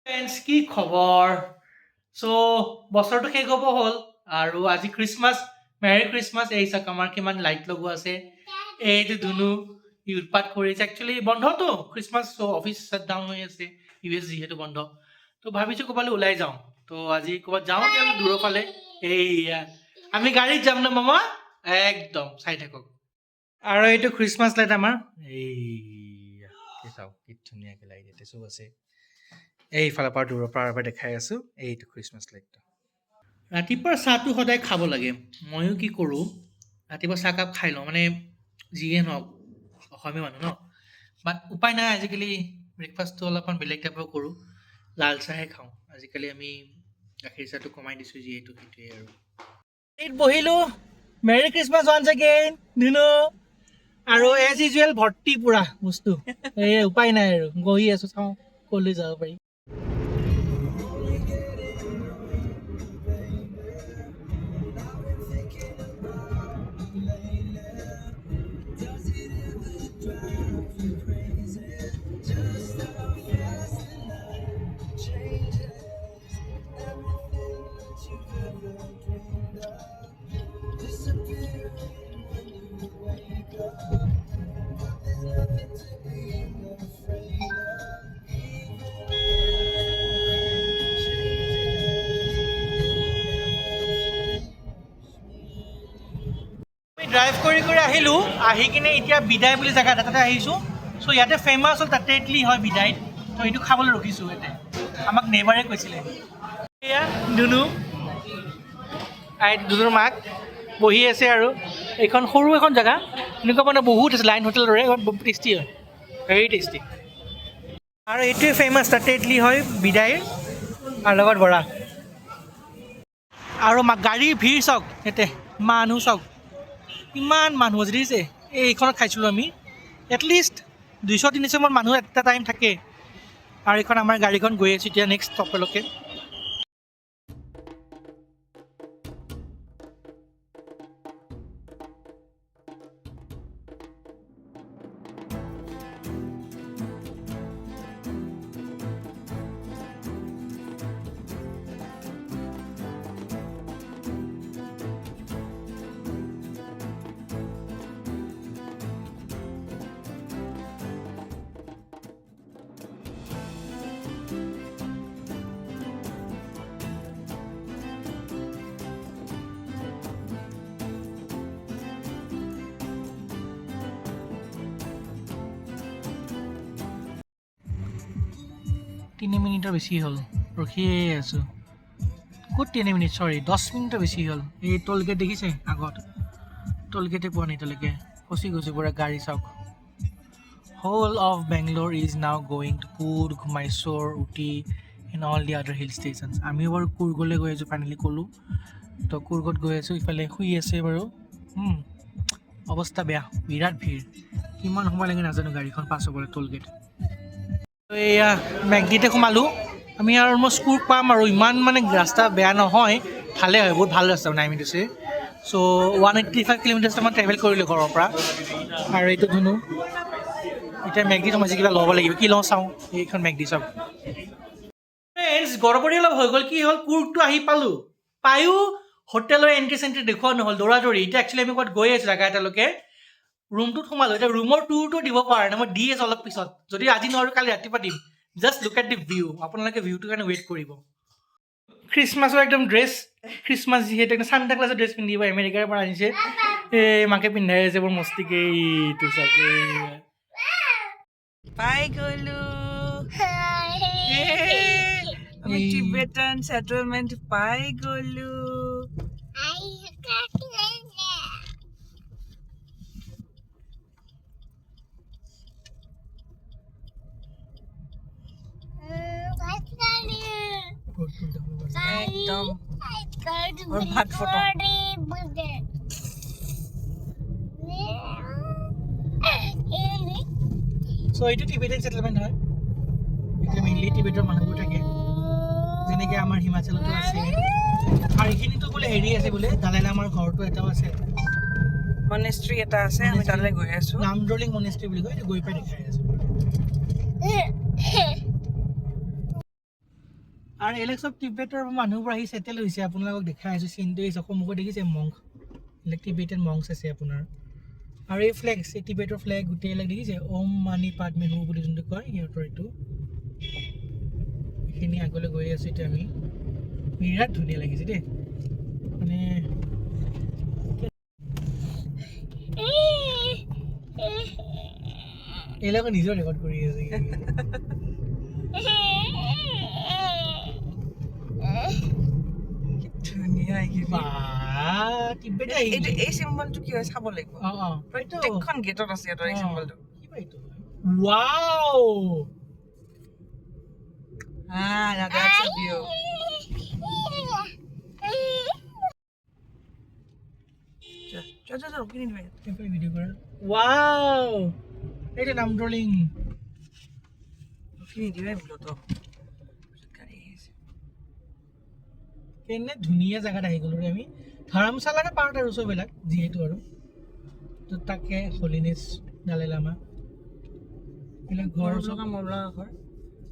Friends কি খবৰ চ' বছৰটো শেষ হ'ব হ'ল আৰু আজি খ্ৰীষ্টমাছ মেৰী খ্ৰীষ্টমাছ এই চাওক আমাৰ কিমান লাইট লগোৱা আছে এইটো ধুনু ই উৎপাত কৰিছে একচুৱেলি বন্ধটো খ্ৰীষ্টমাছ চ' অফিচ শ্বাট ডাউন হৈ আছে US যিহেতু বন্ধ ত' ভাবিছোঁ ক'ৰবালৈ ওলাই যাওঁ ত' আজি ক'ৰবাত যাওঁ অলপ দূৰৰ ফালে এইয়া আমি গাড়ীত যাম ন মামা একদম চাই থাকক আৰু এইটো খ্ৰীষ্টমাছ লাইট আমাৰ এইয়া চাওক কি ধুনীয়াকৈ লাইট ইয়াতে চব আছে এইফালৰ পৰা দূৰৰ পৰা দেখাই আছোঁ এইটো খ্ৰীষ্টমাছ লাইটটো ৰাতিপুৱা চাহটো সদায় খাব লাগে ময়ো কি কৰোঁ ৰাতিপুৱা চাহকাপ খাই লওঁ মানে যিয়ে নহওক অসমীয়া মানুহ ন বাট উপায় নাই আজিকালি ব্ৰেকফাষ্টটো অলপমান বেলেগ টাইপৰ কৰোঁ লাল চাহে খাওঁ আজিকালি আমি গাখীৰ চাহটো কমাই দিছোঁ যিহেতু সেইটোৱে আৰু এইত বহিলোঁ মেৰী খ্ৰীষ্টমাছ ওৱান্স এগেইন ধুনু আৰু এজ ইউজুৱেল ভৰ্তি পূৰা বস্তু এই উপায় নাই আৰু বহি আছোঁ চাওঁ ক'লৈ যাব পাৰি ড্ৰাইভ কৰি আহিলোঁ আহি কিনে এতিয়া বিদায় বুলি জেগা এটাতে আহিছোঁ চ' ইয়াতে ফেমাছ হ'ল তাতে ইডলি হয় বিদায়ত ত' এইটো খাবলৈ ৰখিছোঁ ইয়াতে আমাক নেইবাৰে কৈছিলে এয়া ধুনু ধুনুৰ মাক বহি আছে আৰু এইখন সৰু এখন জেগা এনেকুৱা মানে বহুত আছে লাইন হোটেলৰ দৰে বহুত টেষ্টি হয় ভেৰি টেষ্টি আৰু এইটোৱে ফেমাছ তাতে ইডলি হয় বিদায়ৰ আৰু লগত বৰা আৰু গাড়ীৰ ভিৰ চাওক ইয়াতে মানুহ চাওক ইমান মানুহ আজি দেখিছে এইখনত খাইছিলোঁ আমি এটলিষ্ট 200-300 মান মানুহ এটা টাইম থাকে আৰু এইখন আমাৰ গাড়ীখন গৈ আছোঁ এতিয়া নেক্সট ষ্টপলৈকে তিনি মিনিটৰ বেছি হ'ল ৰখিয়ে আছোঁ ক'ত 3 মিনিট চৰি 10 মিনিটৰ বেছি হ'ল এই টোল গেট দেখিছে আগত টোল গেটে পোৱা নাই এতিয়ালৈকে ফচি গৈছে পুৰা গাড়ী চাওক whole of Bangalore is now going to Coorg Mysore Ooty and all the আদাৰ হিল ষ্টেচনছ আমিও বাৰু কুৰ্গলৈ গৈ আছোঁ ফাইনেলি ক'লোঁ তো কুৰ্গত গৈ আছোঁ ইফালে শুই আছে বাৰু অৱস্থা বেয়া বিৰাট ভিৰ কিমান সময় লাগে নাজানো গাড়ীখন পাছ হ'বলৈ টোল গেট এয়া মেগডিতে সোমালোঁ আমি আৰু অলমষ্ট কুৰ্গ পাম আৰু ইমান মানে ৰাস্তা বেয়া নহয় ভালে হয় বহুত ভাল ৰাস্তা মানে আমি দিছে চ' 185 কিলোমিটাৰ্ছমান ট্ৰেভেল কৰিলোঁ ঘৰৰ পৰা আৰু এইটো ধুনু এতিয়া মেগডিত সোমাইছে কিবা ল'ব লাগিব কি লওঁ চাওঁ এইখন মেগডি চাওক ফ্ৰেণ্ডছ গড়বড়ি অলপ হৈ গ'ল কি হ'ল কুৰ্গটো আহি পালোঁ পায়ো হোটেলৰ এণ্ট্ৰি চেণ্ট্ৰি দেখুওৱা নহ'ল দৌৰাদৌৰি এতিয়া একচুৱেলি আমি ক'ৰবাত গৈ আছোঁ জেগা এটালৈকে ৰুমটোত সোমালোঁ এতিয়া ৰুমৰ টুৰটো দিব পৰা নাই মই দি আছোঁ অলপ পিছত যদি আজি নোৱাৰোঁ কালি ৰাতিপুৱা দিম just look at the view আপোনালোকে ভিউটোৰ কাৰণে ৱেইট কৰিব খ্ৰীষ্টমাছৰ একদম ড্ৰেছ খ্ৰীষ্টমাছ যিহেতু একদম চান্তা ক্লাছৰ ড্ৰেছ পিন্ধিব আমেৰিকাৰ পৰা আনিছে এই মাকে পিন্ধাই আছে বৰ মস্তিকে এইটো চাওক পাই গ'লো আমি টিবেটান সেটেলমেন্ট পাই গ'লো একদম और भात फोटो সো এইটো টিবেটান সেটেলমেন্ট হয় এটা মেইনলি টিবেটৰ মানুহবোৰ থাকে যেনেকৈ আমাৰ হিমাচলতো আছে আৰু এইখিনিতো বোলে হেৰি আছে বোলে দালাই লামাৰ ঘৰটো এটাও আছে মনেষ্ট্ৰি এটা আছে আমি তালৈ গৈ আছো নামদৰলিং মনেষ্ট্ৰি বুলি কয় গৈ পাই দেখাই আছো আৰু এইবিলাক চব টিবেটৰ মানুহবোৰ আহি ছেটেল হৈছে আপোনালোকক দেখাই আছোঁ চিনটো এই সন্মুখত দেখিছে মংক এইবিলাক টিবেটেন মংকছ আছে আপোনাৰ আৰু এই ফ্লেগ এই টিবেটৰ ফ্লেগ গোটেই এইবিলাক দেখিছে ওম মানি পাদ্মে হু বুলি যোনটো কয় সিহঁতৰ এইটো এইখিনি আগলৈ গৈ আছোঁ এতিয়া আমি বিৰাট ধুনীয়া লাগিছে দেই মানে এইবিলাকে নিজৰ ৰেকৰ্ড কৰি আছে ধুনীয়া বা টিবেট এইটো এই চিম্বলটো কি হয় চাব লাগিব প্ৰত্যেকখন গেটত আছে সিহঁতৰ এই চিম্বলটো wow now that's a view. Can you do it? Video কৰা ৱাও এইটো Namdroling Can you do it? Bloto. কেনে ধুনীয়া জেগাত আহি গ'লো আমি ধৰ্মশালাৰে পাৰ্ট আৰু চববিলাক যিহেতু আৰু তো তাকে হলিনেছ ডালাই লামা এইবিলাক ঘৰ চকা মৰলা ঘৰ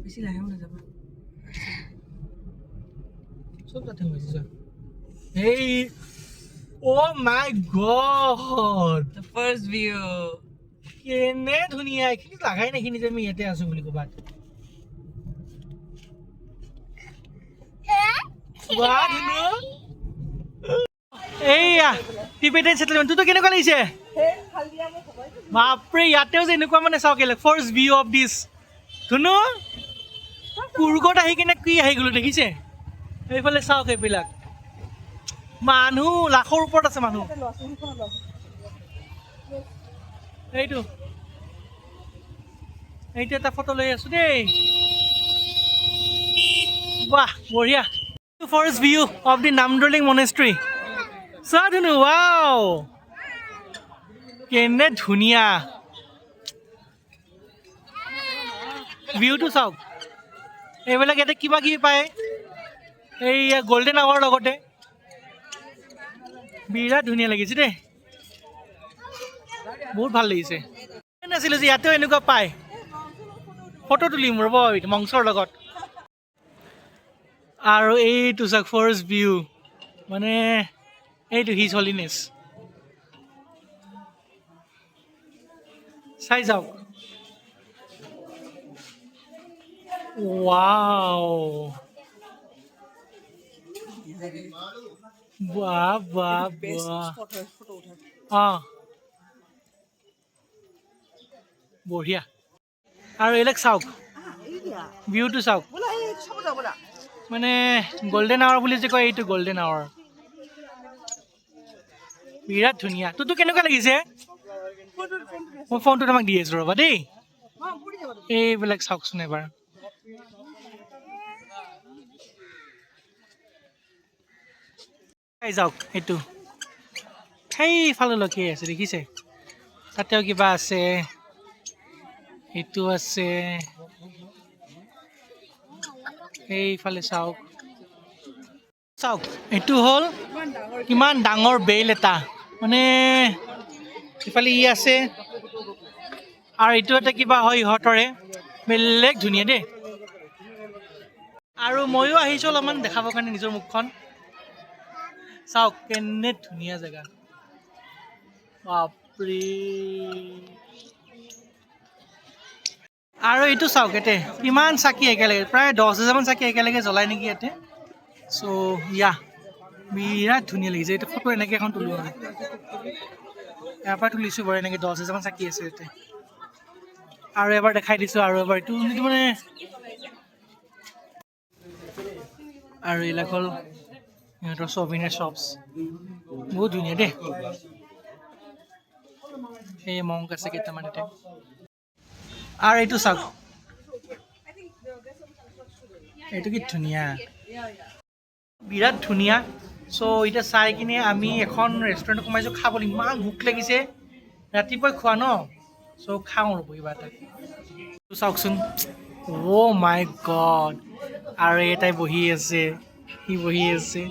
বেছি লাহে নাযাব চব তাতে হৈছে চোৱা এই অ' মাই গড the first view কেনে ধুনীয়া এইখিনি লাগাই নাই এইখিনি যে আমি ইয়াতে আছোঁ বুলি ক'বাত এইয়া টিবেটেন সেটেলমেন্ট তো কেনেকুৱা লাগিছে বাপৰে ইয়াতেও যে এনেকুৱা মানে চাওক ফাৰ্ষ্ট ভিউ অফ দিছ ধুনু কুৰ্গত আহি কিনে কি আহি গ'লো দেখিছে এইফালে চাওক এইবিলাক মানুহ লাখৰ ওপৰত আছে মানুহ এইটো এইটো এটা ফটো লৈ আছো দেই বাহ বঢ়িয়া first view of the Namdroling monastery চোৱা ধুনু ৱাও কেনে ধুনীয়া ভিউটো চাওক এইবিলাক ইয়াতে কিবা কিবি পায় এই গল্ডেন আৱাৰ লগতে বিৰাট ধুনীয়া লাগিছে দেই বহুত ভাল লাগিছে নাছিলোঁ যে ইয়াতেও এনেকুৱা পায় ফটো তুলিম ৰ'ব মংসৰ লগত আৰু এইটো চাওক ফাৰ্ষ্ট ভিউ মানে এইটো হিজ হলিনেছ চাই যাওক ৱাও বাহ বাহ বাহ অঁ বঢ়িয়া আৰু এইবিলাক চাওক ভিউটো চাওক মানে গল্ডেন আৱাৰ বুলি যে কয় এইটো গল্ডেন আৱাৰ বিৰাট ধুনীয়া তোৰতো কেনেকুৱা লাগিছে মই ফোনটো তোমাক দি আছোঁ ৰ'বা দেই এইবিলাক চাওকচোন এবাৰ যাওক সেইটো সেইফাললৈকে আছে দেখিছে তাতেও কিবা আছে এইটো আছে এইফালে চাওক চাওক এইটো হ'ল কিমান ডাঙৰ বেল এটা মানে ইফালে ই আছে আৰু এইটো এটা কিবা হয় ইহঁতৰে বেলেগ ধুনীয়া দেই আৰু ময়ো আহিছোঁ অলপমান দেখাবৰ কাৰণে নিজৰ মুখখন চাওক কেনে ধুনীয়া জেগা বাপৰে আৰু এইটো চাওক ইয়াতে কিমান চাকি একেলগে প্ৰায় 10,000 মান চাকি একেলগে জ্বলাই নেকি ইয়াতে চ' ইয়া বিৰাট ধুনীয়া লাগিছে এইটো ফটো এনেকৈ এখন তোলোঁ আৰু ইয়াৰ পৰা তুলিছোঁ বাৰু এনেকৈ 10,000 মান চাকি আছে ইয়াতে আৰু এবাৰ দেখাই দিছোঁ আৰু এবাৰ এইটো মানে আৰু এইবিলাক হ'ল সিহঁতৰ চভিনিয়াৰ শ্বপছ বহুত ধুনীয়া দেই সেই মংক আছে কেইটামান ইয়াতে আৰু এইটো চাওক এইটো কি ধুনীয়া বিৰাট ধুনীয়া চ' এতিয়া চাই কিনে আমি এখন ৰেষ্টুৰেণ্টত সোমাইছোঁ খাবলৈ ইমান ভোক লাগিছে ৰাতিপুৱাই খোৱা ন চ' খাওঁ ৰ'ব কিবা এটা চাওকচোন অ' মাই গড আৰু এটাই বহি আছে সি বহি আছে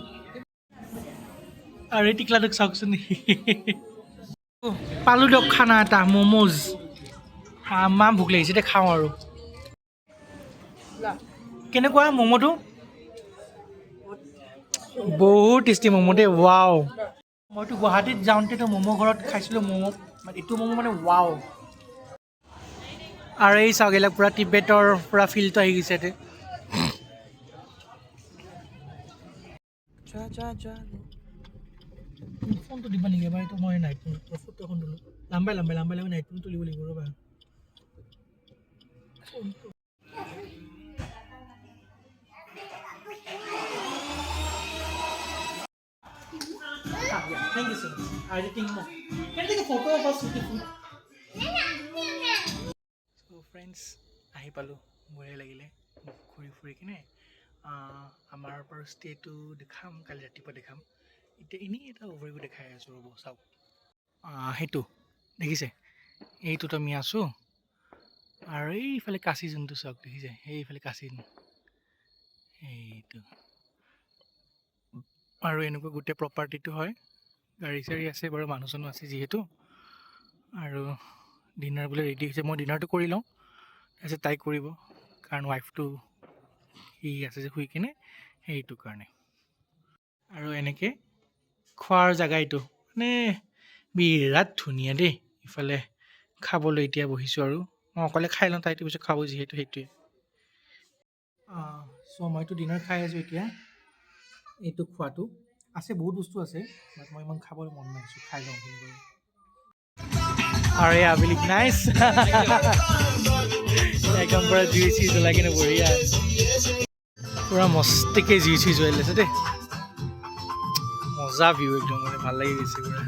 আৰু এই টিকলাটোক চাওকচোন পালোঁ দিয়ক খানা এটা ম'ম'জ ইমান ভোক লাগিছে এতিয়া খাওঁ আৰু কেনেকুৱা ম'ম'টো বহুত টেষ্টি ম'ম' দেই ৱাও মইতো গুৱাহাটীত যাওঁতেতো ম'ম' ঘৰত খাইছিলোঁ ম'ম' এইটো ম'ম' মানে ৱাও আৰু এই চাওক এইবিলাক পূৰা টিবেটৰ পূৰা ফিল্ডটো আহি গৈছে ইয়াতে ফোনটো দিব নেকি এবাৰ এইটো মই নাইট ফটো এখন তোলোঁ লাম্বাই নাইট ফোন তুলিব লাগিব ৰ'বা Thank you so much. Editing mo. Can I take a photo of us with the food? So friends, আহি পালোঁ বঢ়িয়া লাগিলে ঘূৰি ফুৰি কিনে আমাৰ পৰা ষ্টেটো দেখাম কালি ৰাতিপুৱা দেখাম এতিয়া এনেই এটা অভাৰভিউ দেখাই আছোঁ ৰ'ব চাওক সেইটো দেখিছে এইটোত আমি আছোঁ আৰু এইফালে কাচি যোনটো চাওক দেখিছে সেইফালে কাচি এইটো আৰু এনেকুৱা গোটেই প্ৰপাৰ্টিটো হয় গাড়ী চাড়ী আছে বাৰু মানুহ চানুহ আছে যিহেতু আৰু ডিনাৰ বোলে ৰেডি হৈছে মই ডিনাৰটো কৰি লওঁ তাৰপিছত তাই কৰিব কাৰণ ৱাইফটো সি আছে যে শুই কিনে সেইটো কাৰণে আৰু এনেকৈ খোৱাৰ জেগা এইটো মানে বিৰাট ধুনীয়া দেই ইফালে খাবলৈ এতিয়া বহিছোঁ আৰু মই অকলে খাই লওঁ তাইটো পিছত খাব যিহেতু সেইটোৱে চ' মইতো ডিনাৰ খাই আছোঁ এতিয়া এইটো খোৱাটো আছে বহুত বস্তু আছে বাট মই ইমান খাবলৈ মন নাই খাই লওঁ বুলি বাৰু আৰে আবেলি নাইচ একদম পূৰা জুই চুই জ্বলাই কিনে বঢ়িয়া পূৰা মস্তিকৈ জুই চুই জ্বলাই লৈছে দেই মজা ভিউ একদম মানে ভাল লাগি গৈছে পূৰা